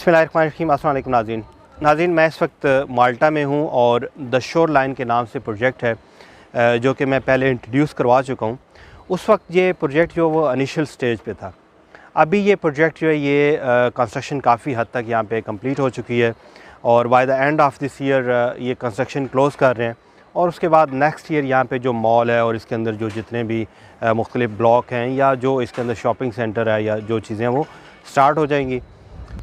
बिस्मिल्लाहिर्रहमानिर्रहीम। अस्सलाम वालेकुम नाज़रीन, मैं इस वक्त माल्टा में हूँ और द शोर लाइन के नाम से प्रोजेक्ट है जो कि मैं पहले इंट्रोड्यूस करवा चुका हूँ। उस वक्त ये प्रोजेक्ट जो वो इनिशियल स्टेज पे था। अभी ये प्रोजेक्ट जो है ये कंस्ट्रक्शन काफ़ी हद तक यहाँ पे कंप्लीट हो चुकी है और by the end of this year ये कंस्ट्रक्शन क्लोज़ कर रहे हैं और उसके बाद नेक्स्ट ईयर यहाँ पे जो मॉल है और इसके अंदर जो जितने भी मुख्तलिफ ब्लॉक हैं या जो इसके अंदर शॉपिंग सेंटर है या जो चीज़ें वो स्टार्ट हो जाएंगी।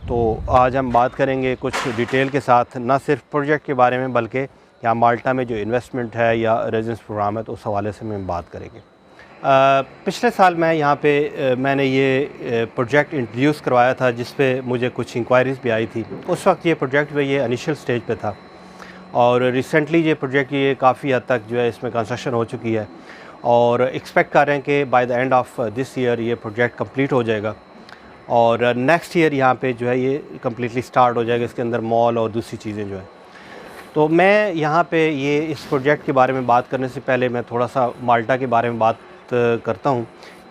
तो आज हम बात करेंगे कुछ डिटेल के साथ, ना सिर्फ प्रोजेक्ट के बारे में बल्कि यहाँ माल्टा में जो इन्वेस्टमेंट है या रेजिडेंस प्रोग्राम है तो उस हवाले से मैं बात करेंगे। पिछले साल मैं यहाँ पे मैंने ये प्रोजेक्ट इंट्रोड्यूस करवाया था जिस पे मुझे कुछ इंक्वायरीज़ भी आई थी। उस वक्त ये प्रोजेक्ट जो ये इनिशियल स्टेज पे था और रिसेंटली ये प्रोजेक्ट ये काफ़ी हद तक जो है इसमें कंस्ट्रक्शन हो चुकी है और एक्सपेक्ट कर रहे हैं कि by the end of this year ये प्रोजेक्ट कंप्लीट हो जाएगा और नेक्स्ट ईयर यहाँ पे जो है ये कम्प्लीटली स्टार्ट हो जाएगा, इसके अंदर मॉल और दूसरी चीज़ें जो है। तो मैं यहाँ पे ये इस प्रोजेक्ट के बारे में बात करने से पहले मैं थोड़ा सा माल्टा के बारे में बात करता हूँ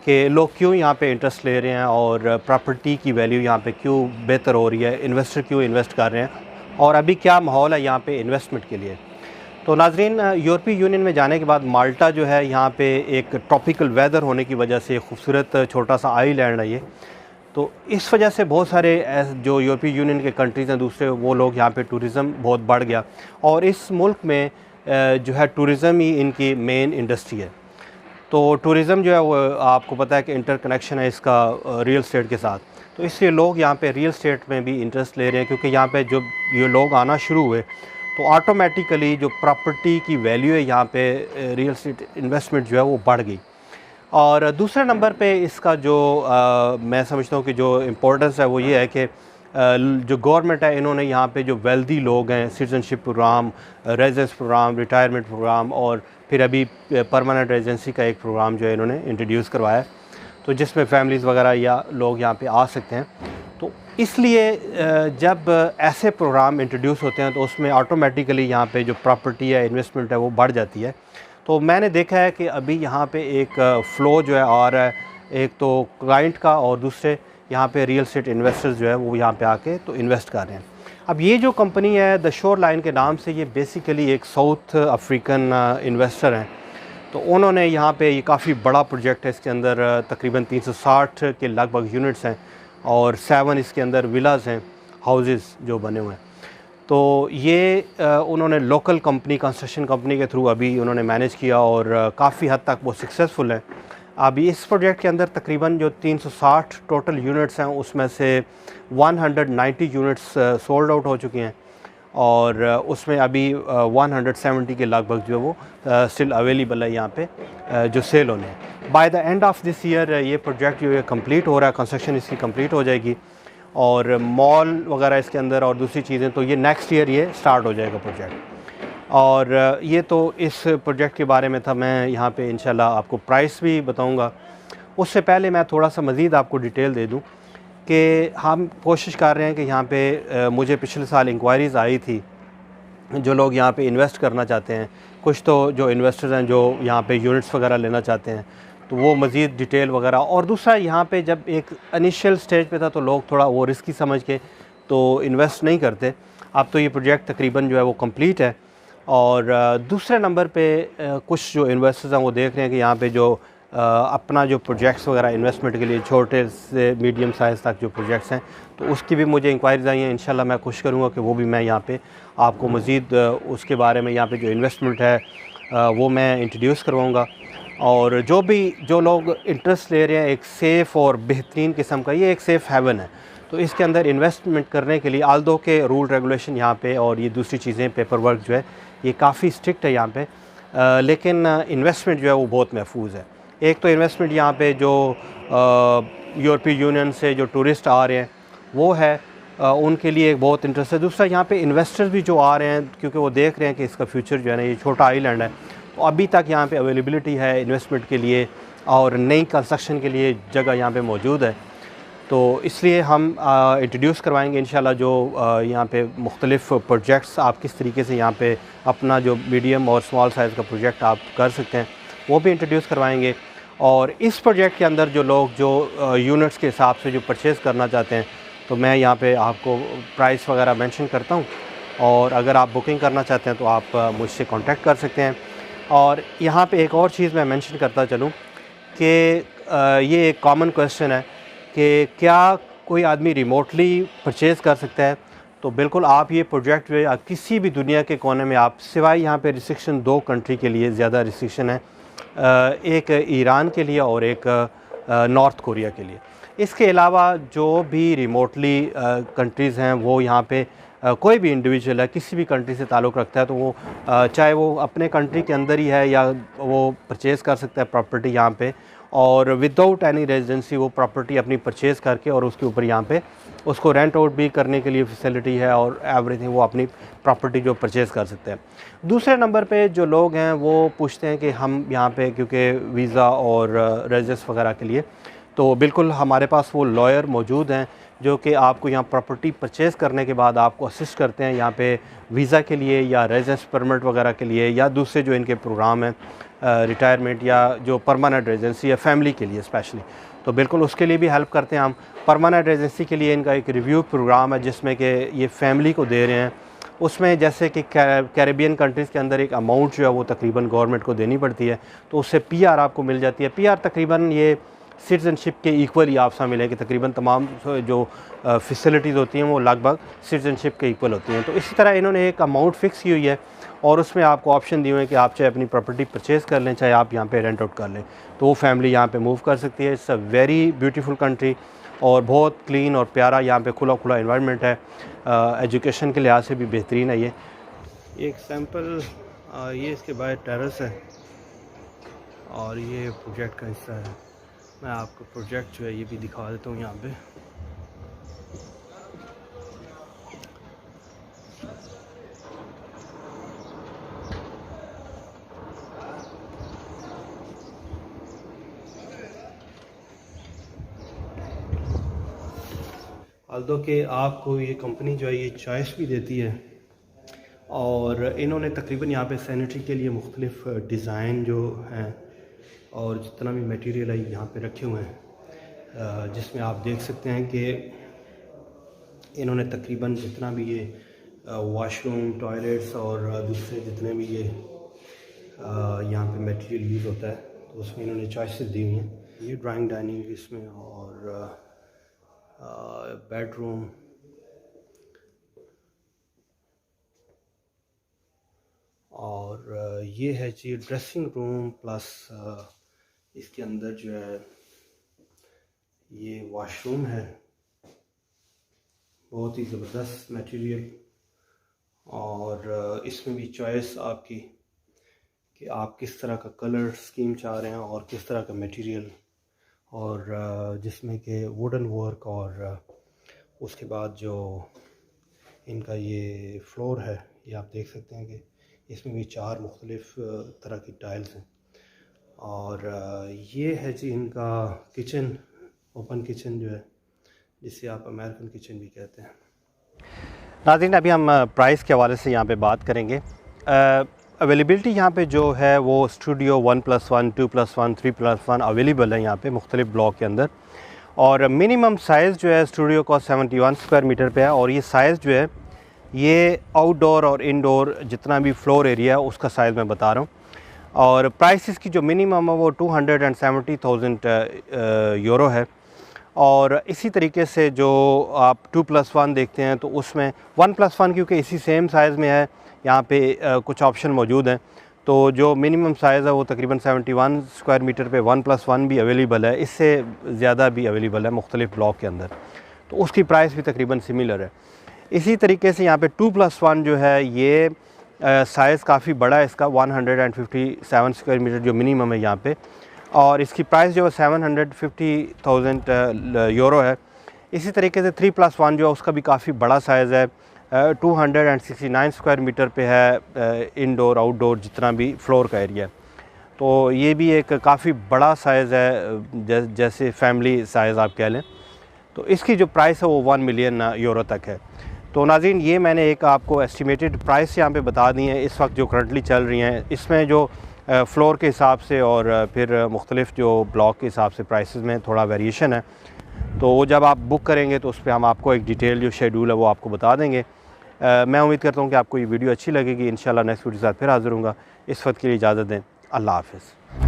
कि लोग क्यों यहाँ पे इंटरेस्ट ले रहे हैं और प्रॉपर्टी की वैल्यू यहाँ पे क्यों बेहतर हो रही है, इन्वेस्टर क्यों इन्वेस्ट कर रहे हैं और अभी क्या माहौल है यहाँ पे इन्वेस्टमेंट के लिए। तो नाज़रीन, यूरोपीय यूनियन में जाने के बाद माल्टा जो है यहाँ पे एक ट्रॉपिकल वेदर होने की वजह से खूबसूरत छोटा सा आइलैंड है ये। तो इस वजह से बहुत सारे जो यूरोपीय यूनियन के कंट्रीज़ हैं दूसरे, वो लोग यहाँ पे टूरिज़म बहुत बढ़ गया और इस मुल्क में जो है टूरिज़म ही इनकी मेन इंडस्ट्री है। तो टूरिज़म जो है वो आपको पता है कि इंटरकनेक्शन है इसका रियल एस्टेट के साथ, तो इसलिए लोग यहाँ पे रियल एस्टेट में भी इंटरेस्ट ले रहे हैं क्योंकि यहाँ पे जब ये लोग आना शुरू हुए तो ऑटोमेटिकली जो प्रॉपर्टी की वैल्यू है यहाँ पे रियल एस्टेट इन्वेस्टमेंट जो है वो बढ़ गई। और दूसरे नंबर पे इसका जो मैं समझता हूँ कि जो इम्पोर्टेंस है वो ये है कि जो गवर्नमेंट है इन्होंने यहाँ पे जो वेल्दी लोग हैं citizenship programme, residence programme, retirement programme और फिर अभी परमानेंट रेजिडेंसी का एक प्रोग्राम जो है इन्होंने इंट्रोड्यूस करवाया है, तो जिसमें फैमिलीज़ वगैरह या लोग यहाँ पे आ सकते हैं। तो इसलिए जब ऐसे प्रोग्राम इंट्रोड्यूस होते हैं तो उसमें ऑटोमेटिकली यहाँ पे जो प्रॉपर्टी है, इन्वेस्टमेंट है वो बढ़ जाती है। तो मैंने देखा है कि अभी यहाँ पे एक फ़्लो जो है आ रहा है, एक तो क्लाइंट का और दूसरे यहाँ पे रियल एस्टेट इन्वेस्टर्स जो है वो यहाँ पे आके तो इन्वेस्ट कर रहे हैं। अब ये जो कंपनी है द शोर लाइन के नाम से, ये बेसिकली एक साउथ अफ्रीकन इन्वेस्टर हैं। तो उन्होंने यहाँ पे ये काफ़ी बड़ा प्रोजेक्ट है, इसके अंदर तकरीबन 360 के लगभग यूनिट्स हैं और 7 इसके अंदर विलाज हैं, हाउसेस जो बने हुए हैं। तो ये उन्होंने लोकल कंपनी, कंस्ट्रक्शन कंपनी के थ्रू अभी उन्होंने मैनेज किया और काफ़ी हद तक वो सक्सेसफुल है। अभी इस प्रोजेक्ट के अंदर तकरीबन जो 360 टोटल यूनिट्स हैं उसमें से 190 यूनिट्स सोल्ड आउट हो चुकी हैं और उसमें अभी 170 के लगभग जो वो स्टिल अवेलेबल है यहाँ पे जो सेल होने हैं। By the end of this year ये प्रोजेक्ट जो है कंप्लीट हो रहा है, कंस्ट्रक्शन इसकी कंप्लीट हो जाएगी और मॉल वगैरह इसके अंदर और दूसरी चीज़ें, तो ये नेक्स्ट ईयर ये स्टार्ट हो जाएगा प्रोजेक्ट। और ये तो इस प्रोजेक्ट के बारे में था। मैं यहाँ पे इंशाल्लाह आपको प्राइस भी बताऊँगा। उससे पहले मैं थोड़ा सा मज़ीद आपको डिटेल दे दूँ कि हम कोशिश कर रहे हैं कि यहाँ पे मुझे पिछले साल इंक्वायरीज़ आई थी, जो लोग यहाँ पे इन्वेस्ट करना चाहते हैं, कुछ तो जो इन्वेस्टर्स हैं जो यहाँ पे यूनिट्स वगैरह लेना चाहते हैं, तो वो मज़ीद डिटेल वगैरह। और दूसरा यहाँ पे जब एक इनिशियल स्टेज पे था तो लोग थोड़ा वो रिस्की समझ के तो इन्वेस्ट नहीं करते। अब तो ये प्रोजेक्ट तकरीबन जो है वो कंप्लीट है और दूसरे नंबर पे कुछ जो इन्वेस्टर्स हैं वो देख रहे हैं कि यहाँ पे जो अपना जो प्रोजेक्ट्स वगैरह इन्वेस्टमेंट के लिए छोटे से मीडियम साइज़ तक जो प्रोजेक्ट्स हैं तो उसकी भी मुझे इंक्वायरीज़ आई हैं। इंशाल्लाह मैं कोशिश करूँगा कि वो भी मैं यहाँ पे आपको मज़ीद उसके बारे में, यहाँ पे जो इन्वेस्टमेंट है वो मैं इंट्रोड्यूस करवाऊँगा। और जो लोग इंटरेस्ट ले रहे हैं एक सेफ़ और बेहतरीन किस्म का, ये एक सेफ़ हेवन है, तो इसके अंदर इन्वेस्टमेंट करने के लिए आल्दो के रूल रेगुलेशन यहाँ पे और ये दूसरी चीज़ें, पेपर वर्क जो है ये काफ़ी स्ट्रिक्ट है यहाँ पे, लेकिन इन्वेस्टमेंट जो है वो बहुत महफूज है। एक तो इन्वेस्टमेंट यहाँ पे जो यूरोपीय यूनियन से जो टूरिस्ट आ रहे हैं वो है उनके लिए एक बहुत इंटरेस्ट है। दूसरा यहाँ पे इन्वेस्टर्स भी जो आ रहे हैं क्योंकि वो देख रहे हैं कि इसका फ्यूचर जो है ना, ये छोटा आइलैंड है तो अभी तक यहाँ पे अवेलेबिलिटी है इन्वेस्टमेंट के लिए और नई कंस्ट्रक्शन के लिए जगह यहाँ पे मौजूद है। तो इसलिए हम इंट्रोड्यूस करवाएंगे इंशाल्लाह जो यहाँ पे मुख्तलिफ़ प्रोजेक्ट्स आप किस तरीके से यहाँ पे अपना जो मीडियम और स्मॉल साइज़ का प्रोजेक्ट आप कर सकते हैं वो भी इंट्रोड्यूस करवाएंगे। और इस प्रोजेक्ट के अंदर जो लोग जो यूनिट्स के हिसाब से जो परचेज़ करना चाहते हैं तो मैं यहाँ पे आपको प्राइस वगैरह मेंशन करता हूँ, और अगर आप बुकिंग करना चाहते हैं तो आप मुझसे कांटेक्ट कर सकते हैं। और यहाँ पे एक और चीज़ मैं मेंशन करता चलूँ कि ये एक कॉमन क्वेश्चन है कि क्या कोई आदमी रिमोटली परचेज़ कर सकता है। तो बिल्कुल आप ये प्रोजेक्ट जो है किसी भी दुनिया के कोने में आप, सिवाय यहाँ पे रिस्ट्रिक्शन 2 कंट्री के लिए ज़्यादा रिस्ट्रिक्शन है, एक ईरान के लिए और एक नॉर्थ कोरिया के लिए। इसके अलावा जो भी रिमोटली कंट्रीज़ हैं वो यहाँ पे कोई भी इंडिविजुअल है किसी भी कंट्री से ताल्लुक़ रखता है तो वो चाहे वो अपने कंट्री के अंदर ही है या वो परचेज़ कर सकता है प्रॉपर्टी यहाँ पे, और विदाउट एनी रेजिडेंसी वो प्रॉपर्टी अपनी परचेज़ करके और उसके ऊपर यहाँ पे उसको रेंट आउट भी करने के लिए फैसिलिटी है और एवरीथिंग, वो अपनी प्रॉपर्टी जो परचेज़ कर सकते हैं। दूसरे नंबर पे जो लोग हैं वो पूछते हैं कि हम यहाँ पे क्योंकि वीज़ा और रेजिडेंस वगैरह के लिए, तो बिल्कुल हमारे पास वो लॉयर मौजूद हैं जो कि आपको यहाँ प्रॉपर्टी परचेज़ करने के बाद आपको असिस्ट करते हैं यहाँ पे वीज़ा के लिए या रेजिडेंस परमिट वगैरह के लिए, या दूसरे जो इनके प्रोग्राम हैं रिटायरमेंट या जो परमानेंट रेजिडेंसी या फैमिली के लिए स्पेशली, तो बिल्कुल उसके लिए भी हेल्प करते हैं हम। परमानेंट रेजिडेंसी के लिए इनका एक रिव्यू प्रोग्राम है जिसमें कि ये फैमिली को दे रहे हैं। उसमें जैसे कि कैरेबियन कंट्रीज़ के अंदर एक अमाउंट जो है वो तकरीबन गवर्नमेंट को देनी पड़ती है, तो उससे पीआर आपको मिल जाती है। पीआर तकरीबन ये सिटीज़नशिप के इक्वल ही आपसे मिलेगी, तकरीबन तमाम जो फैसिलिटीज़ होती हैं वो लगभग सिटीज़नशिप के इक्वल होती हैं। तो इसी तरह इन्होंने एक अमाउंट फ़िक्स की हुई है और उसमें आपको ऑप्शन दिए हुए हैं कि आप चाहे अपनी प्रॉपर्टी परचेज़ कर लें, चाहे आप यहाँ पे रेंट आउट कर लें, तो वो फैमिली यहाँ पे मूव कर सकती है। It's a very beautiful country और बहुत क्लीन और प्यारा, यहाँ पे खुला खुला एनवायरनमेंट है। एजुकेशन के लिहाज से भी बेहतरीन है। ये एक सैम्पल, ये इसके बाहर टेरेस है और ये प्रोजेक्ट का हिस्सा है। मैं आपको प्रोजेक्ट जो है ये भी दिखा देता हूँ यहाँ पे। although कि आपको ये कंपनी जो है ये चॉइस भी देती है, और इन्होंने तकरीबन यहाँ पे सैनिटरी के लिए मुख्तलिफ़ डिज़ाइन जो हैं और जितना भी मटेरियल है यहाँ पे रखे हुए हैं, जिसमें आप देख सकते हैं कि इन्होंने तकरीबन जितना भी ये वॉशरूम, टॉयलेट्स और दूसरे जितने भी ये यहाँ पे मटेरियल यूज़ होता है तो उसमें इन्होंने चॉइसेस दी हुई हैं। ये ड्राइंग डाइनिंग इसमें और बेडरूम, और ये है जी ड्रेसिंग रूम प्लस इसके अंदर जो है ये वॉशरूम है। बहुत ही ज़बरदस्त मटेरियल, और इसमें भी चॉइस आपकी कि आप किस तरह का कलर स्कीम चाह रहे हैं और किस तरह का मटेरियल, और जिसमें कि वुडन वर्क, और उसके बाद जो इनका ये फ्लोर है ये आप देख सकते हैं कि इसमें भी 4 मुख्तलिफ़ तरह की टाइल्स हैं। और ये है जी इनका किचन, ओपन किचन जो है जिसे आप अमेरिकन किचन भी कहते हैं। नाज़रीन, अभी हम प्राइस के हवाले से यहाँ पे बात करेंगे। अवेलेबिलिटी यहाँ पे जो है वो स्टूडियो 1+1, 2+1, 3+1 अवेलेबल है यहाँ पे मुख्तलिफ ब्लॉक के अंदर, और मिनिमम साइज़ जो है स्टूडियो का 71 स्क्वायर मीटर पे है, और ये साइज़ जो है ये आउटडोर और इनडोर जितना भी फ्लोर एरिया है उसका साइज़ मैं बता रहा हूँ। और प्राइसेस की जो मिनिमम है वो 270,000 यूरो है, और इसी तरीके से जो आप 2+1 देखते हैं तो उसमें 1+1 क्योंकि इसी सेम साइज़ में है यहाँ पे कुछ ऑप्शन मौजूद हैं, तो जो मिनिमम साइज़ है वो तकरीबन 71 स्क्वायर मीटर पे 1+1 भी अवेलेबल है, इससे ज़्यादा भी अवेलेबल है मुख्तलिफ ब्लॉक के अंदर, तो उसकी प्राइस भी तकरीबन सिमिलर है। इसी तरीके से यहाँ पे 2+1 जो है ये साइज़ काफ़ी बड़ा है इसका, 157 स्क्वायर मीटर जो मिनिमम है यहाँ पे, और इसकी प्राइस जो है 750,000 यूरो है। इसी तरीके से 3+1 जो है उसका भी काफ़ी बड़ा साइज़ है, 269 स्क्वायर मीटर पे है, इनडोर आउटडोर जितना भी फ्लोर का एरिया है, तो ये भी एक काफ़ी बड़ा साइज़ है, जैसे फैमिली साइज़ आप कह लें। तो इसकी जो प्राइस है वो 1 मिलियन यूरो तक है। तो नाज़रीन, ये मैंने एक आपको एस्टिमेटेड प्राइस यहाँ पे बता दी है इस वक्त जो करंटली चल रही हैं। इसमें जो फ्लोर के हिसाब से और फिर मुख्तलिफ जो ब्लॉक के हिसाब से प्राइसेस में थोड़ा वेरिएशन है। तो वो जब आप बुक करेंगे तो उस पर हम आपको एक डिटेल जो शेड्यूल है वो आपको बता देंगे। मैं उम्मीद करता हूँ कि आपको ये वीडियो अच्छी लगेगी। इंशाल्लाह नेक्स्ट वीडियो के साथ फिर हाज़िर होऊंगा। इस वक्त के लिए इजाज़त दें। अल्लाह हाफ़िज़।